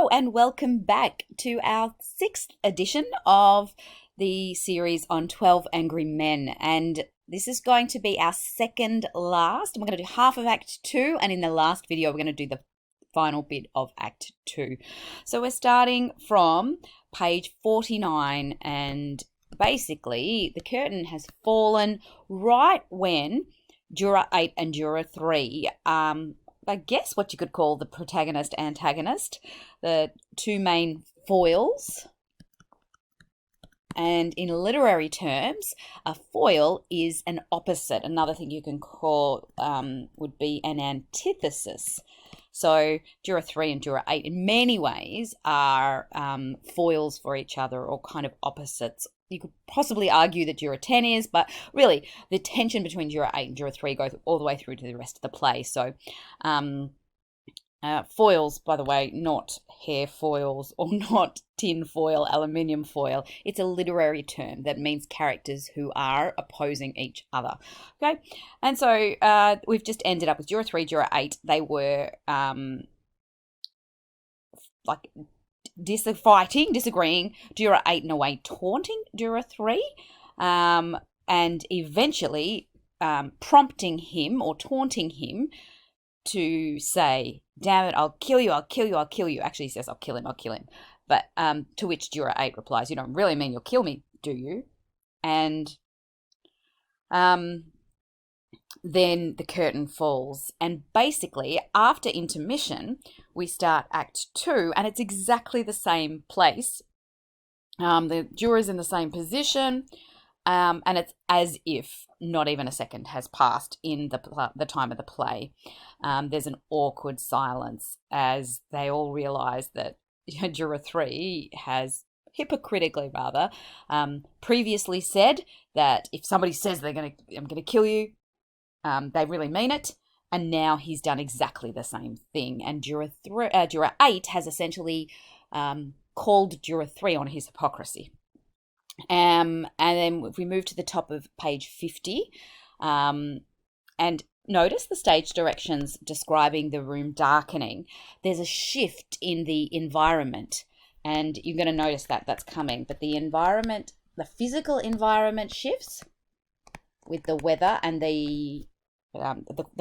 Hello and welcome back to our 6th edition of the series on 12 Angry Men. And this is going to be our second last. We're going to do half of Act 2, and in the last video we're going to do the final bit of Act 2. So we're starting from page 49, and basically the curtain has fallen right when Juror 8 and Juror 3, I guess what you could call the protagonist, antagonist, the two main foils. And in literary terms, a foil is an opposite. Another thing you can call would be an antithesis. So Juror 3 and Juror 8 in many ways are foils for each other, or kind of opposites. You could possibly argue that Juror 10 is, but really the tension between Juror 8 and Juror 3 goes all the way through to the rest of the play. So foils, by the way, not hair foils or not tin foil, aluminium foil. It's a literary term that means characters who are opposing each other. Okay, and so we've just ended up with Juror 3, Juror 8. They were disagreeing. Juror 8 in a way taunting Juror 3, and eventually prompting him or taunting him to say, "Damn it, I'll kill you, I'll kill you, I'll kill you." Actually, he says, "I'll kill him, I'll kill him." But to which Juror 8 replies, "You don't really mean you'll kill me, do you?" And then the curtain falls. And basically, after intermission, we start Act 2, and it's exactly the same place. The juror's in the same position, and it's as if not even a second has passed in the time of the play. There's an awkward silence as they all realise that Juror 3 has hypocritically previously said that if somebody says I'm going to kill you, they really mean it. And now he's done exactly the same thing. And Juror 8 has essentially called Juror 3 on his hypocrisy. And then if we move to the top of page 50, and notice the stage directions describing the room darkening, there's a shift in the environment. And you're going to notice that that's coming. But the environment, the physical environment shifts with the weather and the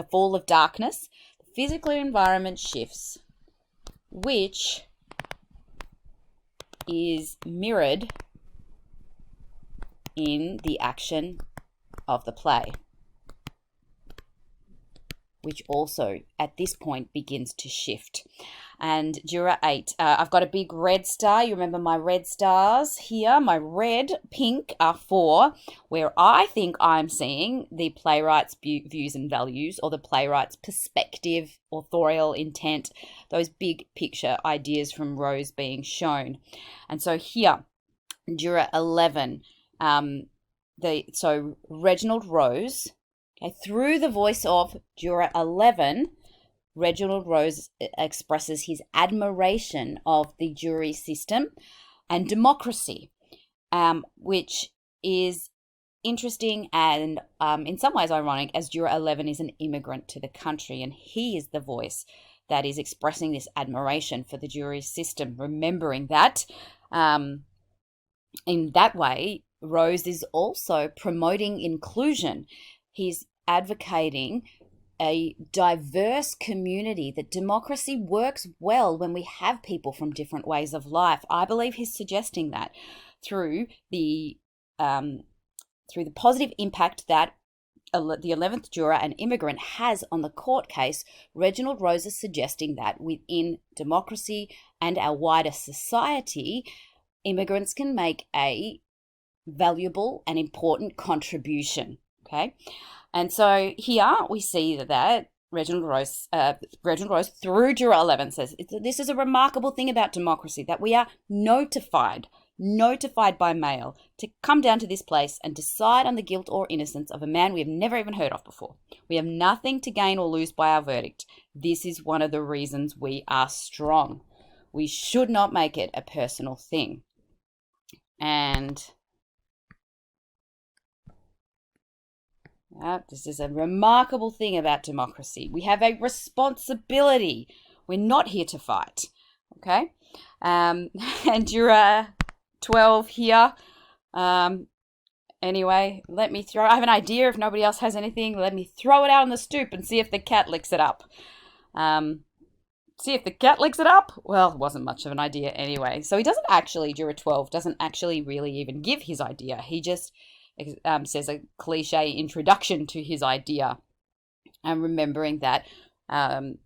fall of darkness. The physical environment shifts, which is mirrored in the action of the play, which also at this point begins to shift. And Juror 8, I've got a big red star. You remember my red stars here? My red, pink are for where I think I'm seeing the playwright's views and values, or the playwright's perspective, authorial intent, those big picture ideas from Rose being shown. And so here, Juror 11, so Reginald Rose, okay, through the voice of Juror 11, Reginald Rose expresses his admiration of the jury system and democracy, which is interesting and in some ways ironic, as Juror 11 is an immigrant to the country, and he is the voice that is expressing this admiration for the jury system, remembering that in that way, Rose is also promoting inclusion. He's advocating a diverse community, that democracy works well when we have people from different ways of life. I believe he's suggesting that through the positive impact that the 11th juror, an immigrant, has on the court case. Reginald Rose is suggesting that within democracy and our wider society, immigrants can make a valuable and important contribution. Okay, and so here we see that Reginald Rose through Juror 11 says, "This is a remarkable thing about democracy, that we are notified by mail to come down to this place and decide on the guilt or innocence of a man we have never even heard of before. We have nothing to gain or lose by our verdict. This is one of the reasons we are strong. We should not make it a personal thing." And this is a remarkable thing about democracy. We have a responsibility. We're not here to fight. Okay? And Juror 12 here. Anyway, I have an idea. If nobody else has anything, let me throw it out on the stoop and see if the cat licks it up. See if the cat licks it up? Well, it wasn't much of an idea anyway. So Juror 12 doesn't actually really even give his idea. He just says a cliche introduction to his idea. And remembering that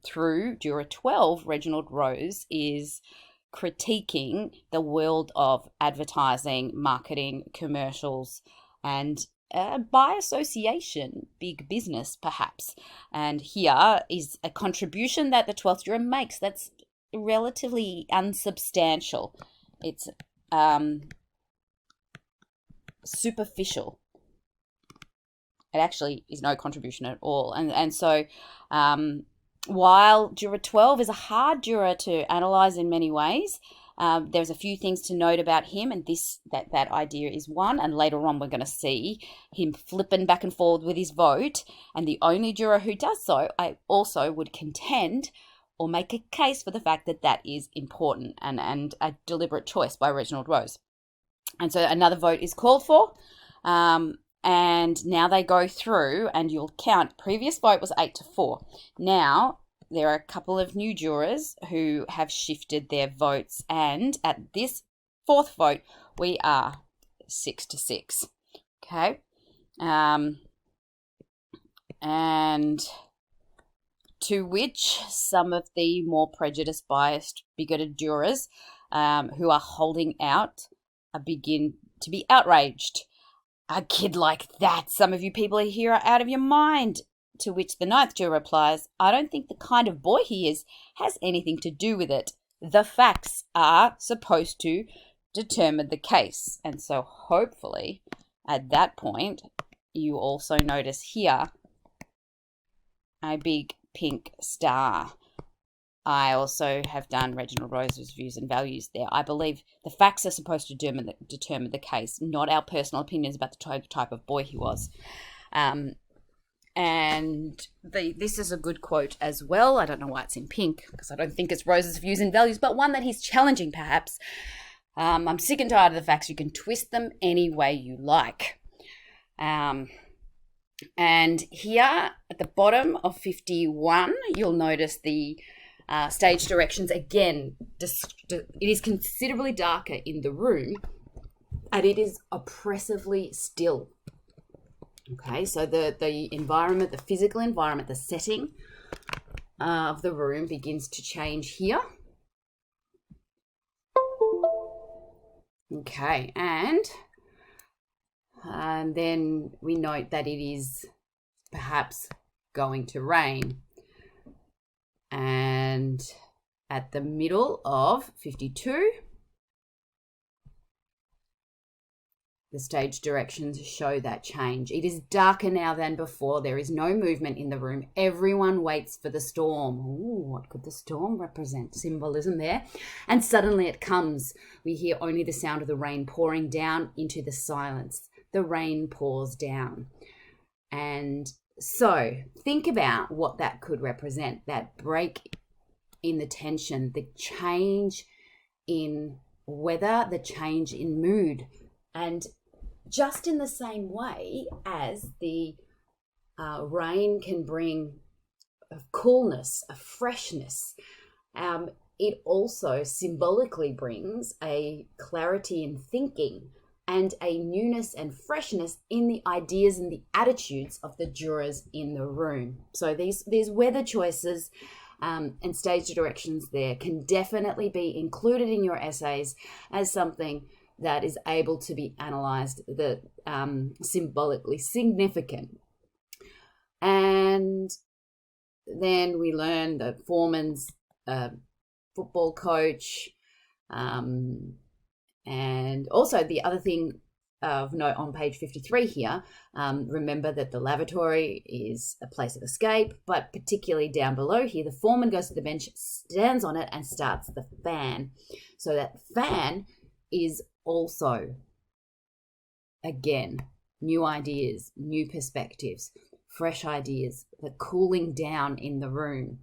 through Juror 12, Reginald Rose is critiquing the world of advertising, marketing, commercials, and by association, big business perhaps. And here is a contribution that the 12th juror makes that's relatively unsubstantial. It's superficial. It actually is no contribution at all. And so while Juror 12 is a hard juror to analyse in many ways, there's a few things to note about him, and that idea is one, and later on we're going to see him flipping back and forth with his vote, and the only juror who does so, I also would contend or make a case for the fact that is important and a deliberate choice by Reginald Rose. And so another vote is called for, and now they go through, and you'll count, previous vote was 8-4. Now, there are a couple of new jurors who have shifted their votes, and at this fourth vote, we are 6-6. Okay? And to which some of the more prejudiced, biased, bigoted jurors who are holding out begin to be outraged. A kid like that, some of you people here are out of your mind. To which the 9th juror replies, I don't think the kind of boy he is has anything to do with it. The facts are supposed to determine the case. And so hopefully at that point, you also notice here a big pink star. I also have done Reginald Rose's views and values there. I believe the facts are supposed to determine the case, not our personal opinions about the type of boy he was. And this is a good quote as well. I don't know why it's in pink, because I don't think it's Rose's views and values, but one that he's challenging perhaps. I'm sick and tired of the facts. You can twist them any way you like. And here at the bottom of 51, you'll notice the stage directions. Again, it is considerably darker in the room, and it is oppressively still. Okay, so the environment, the physical environment, the setting of the room begins to change here. Okay, and then we note that it is perhaps going to rain. And at the middle of 52, the stage directions show that change. It is darker now than before. There is no movement in the room. Everyone waits for the storm. Ooh, what could the storm represent? Symbolism there. And suddenly it comes. We hear only the sound of the rain pouring down into the silence. The rain pours down. And so think about what that could represent, that break in the tension, the change in weather, the change in mood. And just in the same way as the rain can bring a coolness, a freshness, it also symbolically brings a clarity in thinking and a newness and freshness in the ideas and the attitudes of the jurors in the room. So these weather choices and stage directions there can definitely be included in your essays as something that is able to be analysed, that symbolically significant. And then we learn the foreman's football coach, and also the other thing of note on page 53 here, remember that the lavatory is a place of escape, but particularly down below here, the foreman goes to the bench, stands on it and starts the fan. So that fan is also, again, new ideas, new perspectives, fresh ideas, the cooling down in the room.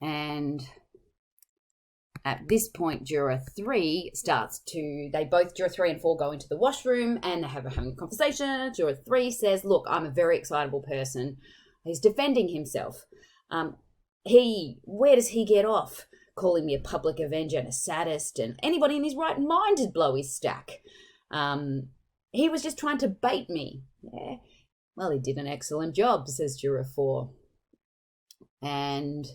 And At this point, Juror 3 Juror 3 and 4 go into the washroom and they having a conversation. Juror 3 says, look, I'm a very excitable person. He's defending himself. Where does he get off? Calling me a public avenger and a sadist, and anybody in his right mind would blow his stack. He was just trying to bait me. Yeah. Well, he did an excellent job, says Juror 4. And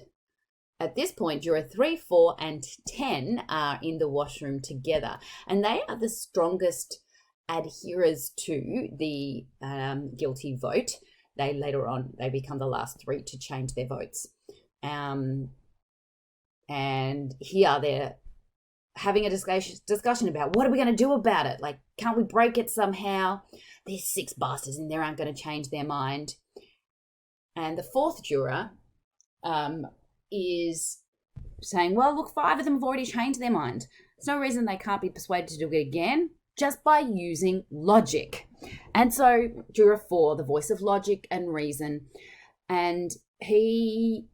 at this point, Juror 3, 4, and 10 are in the washroom together, and they are the strongest adherers to the guilty vote. Later on, they become the last 3 to change their votes. And here they're having a discussion about what are we going to do about it? Like, can't we break it somehow? These 6 bastards in there aren't going to change their mind. And the 4th juror is saying, well, look, 5 of them have already changed their mind. There's no reason they can't be persuaded to do it again just by using logic. And so Juror 4, the voice of logic and reason, and he,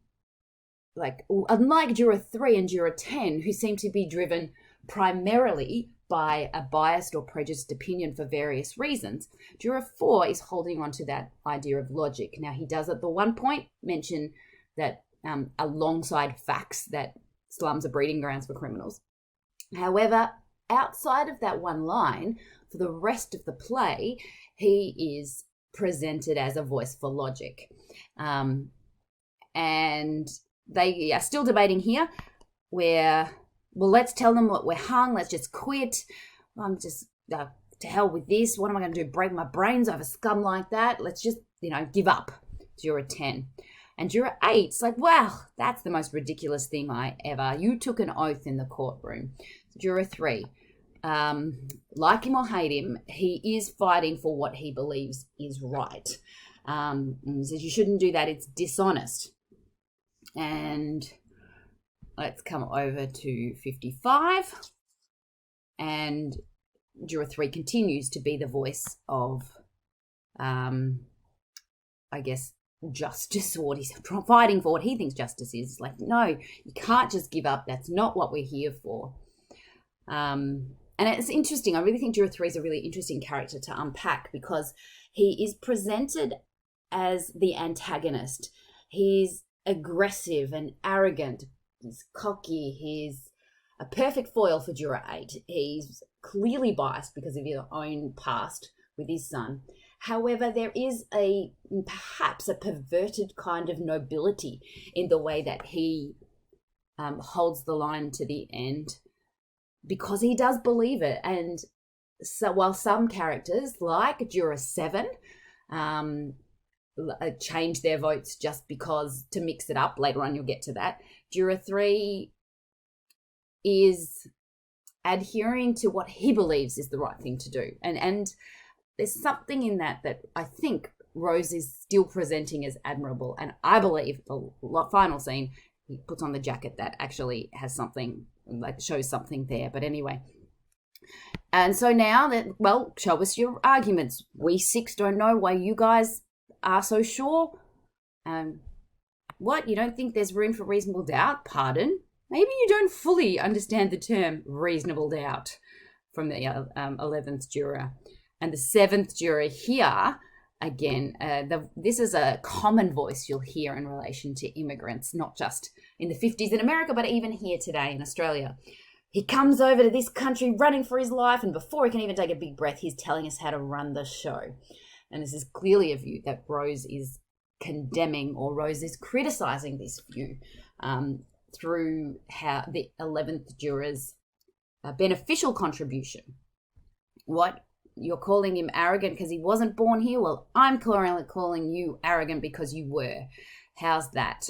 unlike Juror 3 and Juror 10, who seem to be driven primarily by a biased or prejudiced opinion for various reasons, Juror 4 is holding on to that idea of logic. Now, he does at the one point mention that alongside facts that slums are breeding grounds for criminals. However, outside of that one line, for the rest of the play, he is presented as a voice for logic. And they are still debating here where, well, let's tell them what we're hung, let's just quit. I'm just, to hell with this. What am I going to do? Break my brains over scum like that? Let's just, give up. Juror 10. And Juror 8's like, wow, that's the most ridiculous thing you took an oath in the courtroom. Juror 3, like him or hate him, he is fighting for what he believes is right. And he says, you shouldn't do that, it's dishonest. And let's come over to 55. And Juror 3 continues to be the voice of, justice, or what he's fighting for, what he thinks justice is. Like, no, you can't just give up. That's not what we're here for. And it's interesting. I really think Juror 3 is a really interesting character to unpack because he is presented as the antagonist. He's aggressive and arrogant. He's cocky. He's a perfect foil for Juror 8. He's clearly biased because of his own past with his son. However, there is perhaps a perverted kind of nobility in the way that he holds the line to the end because he does believe it. And so while some characters, like Juror 7, change their votes just because to mix it up, later on you'll get to that, Juror 3 is adhering to what he believes is the right thing to do. And there's something in that I think Rose is still presenting as admirable. And I believe the final scene, he puts on the jacket that actually has something, shows something there. But anyway. And so now show us your arguments. We 6 don't know why you guys are so sure. What? You don't think there's room for reasonable doubt? Pardon? Maybe you don't fully understand the term reasonable doubt from the 11th juror. And the 7th juror here, again, this is a common voice you'll hear in relation to immigrants, not just in the 50s in America, but even here today in Australia. He comes over to this country running for his life, and before he can even take a big breath, he's telling us how to run the show. And this is clearly a view that Rose is condemning, or Rose is criticizing this view through how the 11th juror's beneficial contribution. What? You're calling him arrogant because he wasn't born here? Well, I'm calling you arrogant because you were. How's that?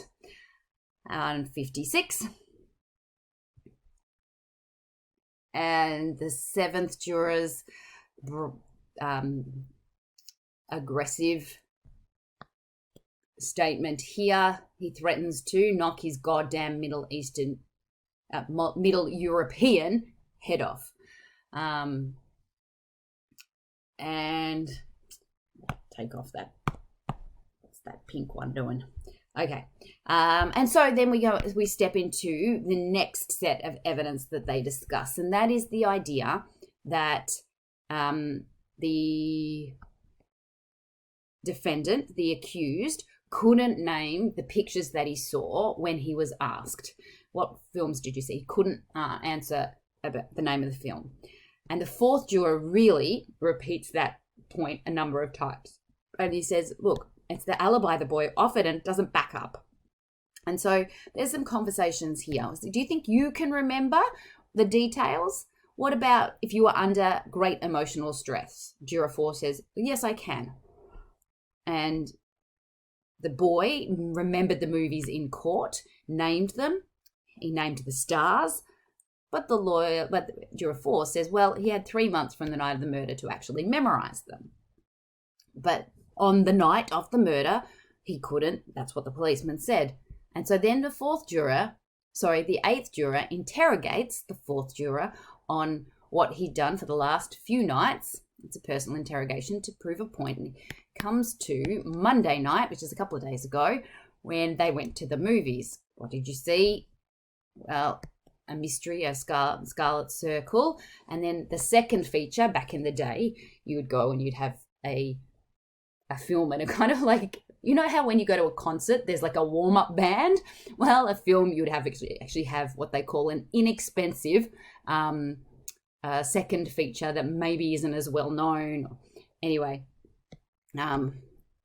And 56. And the 7th juror's aggressive statement here. He threatens to knock his goddamn Middle European head off. And take off that. What's that pink one doing? Okay. And so then we step into the next set of evidence that they discuss, and that is the idea that the defendant, the accused, couldn't name the pictures that he saw when he was asked, what films did you see? He couldn't answer about the name of the film. And the fourth juror really repeats that point a number of times. And he says, look, it's the alibi the boy offered and it doesn't back up. And so there's some conversations here. Do you think you can remember the details? What about if you were under great emotional stress? Juror 4 says, yes, I can. And the boy remembered the movies in court, named them. He named the stars. But Juror 4 says, well, he had 3 months from the night of the murder to actually memorize them. But on the night of the murder, he couldn't. That's what the policeman said. And so then the eighth juror interrogates the fourth juror on what he'd done for the last few nights. It's a personal interrogation to prove a point. And it comes to Monday night, which is a couple of days ago, when they went to the movies. What did you see? Well, a mystery, a scarlet circle. And then the second feature, back in the day, you would go and you'd have a film and a kind of like, you know how when you go to a concert, there's like a warm-up band? Well, a film, you would have actually have what they call an inexpensive second feature that maybe isn't as well known. Anyway,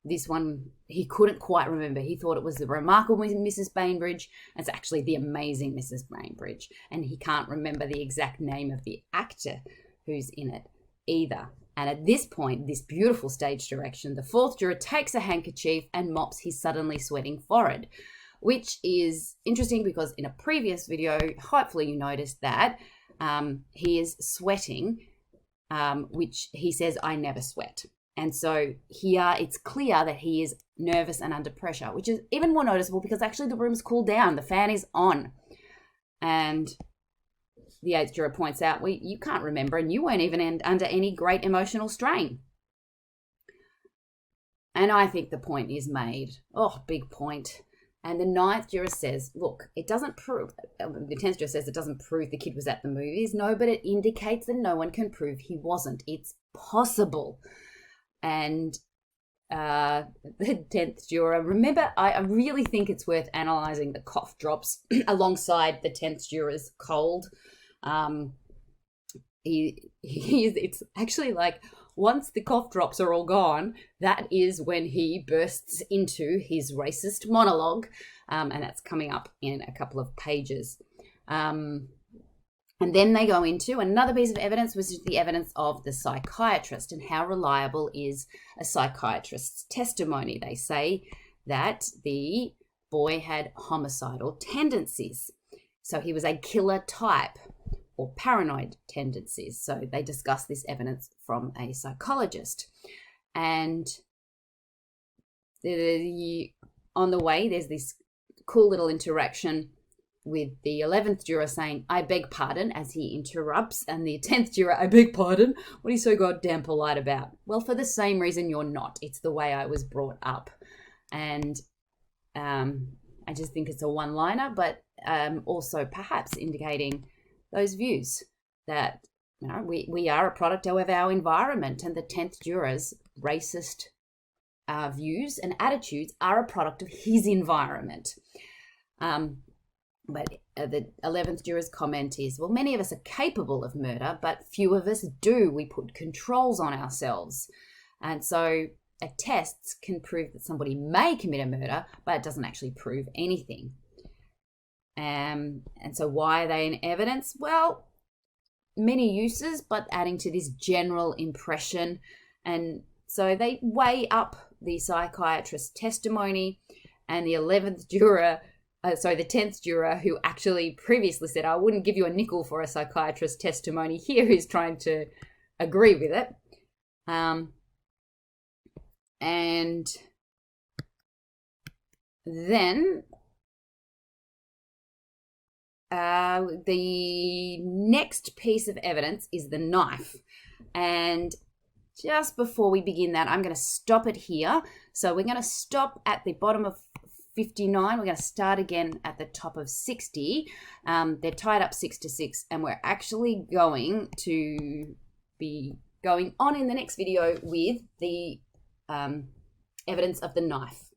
this one, he couldn't quite remember. He thought it was the remarkable Mrs. Bainbridge. It's actually the amazing Mrs. Bainbridge. And he can't remember the exact name of the actor who's in it either. And at this point, this beautiful stage direction, the fourth juror takes a handkerchief and mops his suddenly sweating forehead, which is interesting because in a previous video, hopefully you noticed that he is sweating, which he says, I never sweat. And so here it's clear that he is nervous and under pressure, which is even more noticeable because actually the room's cooled down. The fan is on. And the eighth juror points out, well, you can't remember and you weren't even under any great emotional strain. And I think the point is made. Oh, big point. And the ninth juror says, look, it doesn't prove, the 10th juror says it doesn't prove the kid was at the movies. No, but it indicates that no one can prove he wasn't. It's possible. And the 10th juror, remember, I really think it's worth analysing the cough drops alongside the 10th juror's cold. It's actually like once the cough drops are all gone, that is when he bursts into his racist monologue, and that's coming up in a couple of pages. And then they go into another piece of evidence, which is the evidence of the psychiatrist and how reliable is a psychiatrist's testimony. They say that the boy had homicidal tendencies. So he was a killer type or paranoid tendencies. So they discuss this evidence from a psychologist. And on the way, there's this cool little interaction with the 11th juror saying, I beg pardon, as he interrupts, and the 10th juror, I beg pardon, what are you so goddamn polite about? Well, for the same reason you're not. It's the way I was brought up. And I just think it's a one-liner, but also perhaps indicating those views that, you know, we are a product of our environment, and the 10th juror's racist views and attitudes are a product of his environment. But the 11th juror's comment is, well, many of us are capable of murder, but few of us do. We put controls on ourselves. And so tests can prove that somebody may commit a murder, but it doesn't actually prove anything. And so why are they in evidence? Well, many uses, but adding to this general impression. And so they weigh up the psychiatrist's testimony, and the 11th juror, the 10th juror, who actually previously said, I wouldn't give you a nickel for a psychiatrist's testimony, here is trying to agree with it. And then the next piece of evidence is the knife. And just before we begin that, I'm going to stop it here. So we're going to stop at the bottom of 59. We're going to start again at the top of 60. They're tied up 6 to 6, and we're actually going to be going on in the next video with the evidence of the knife.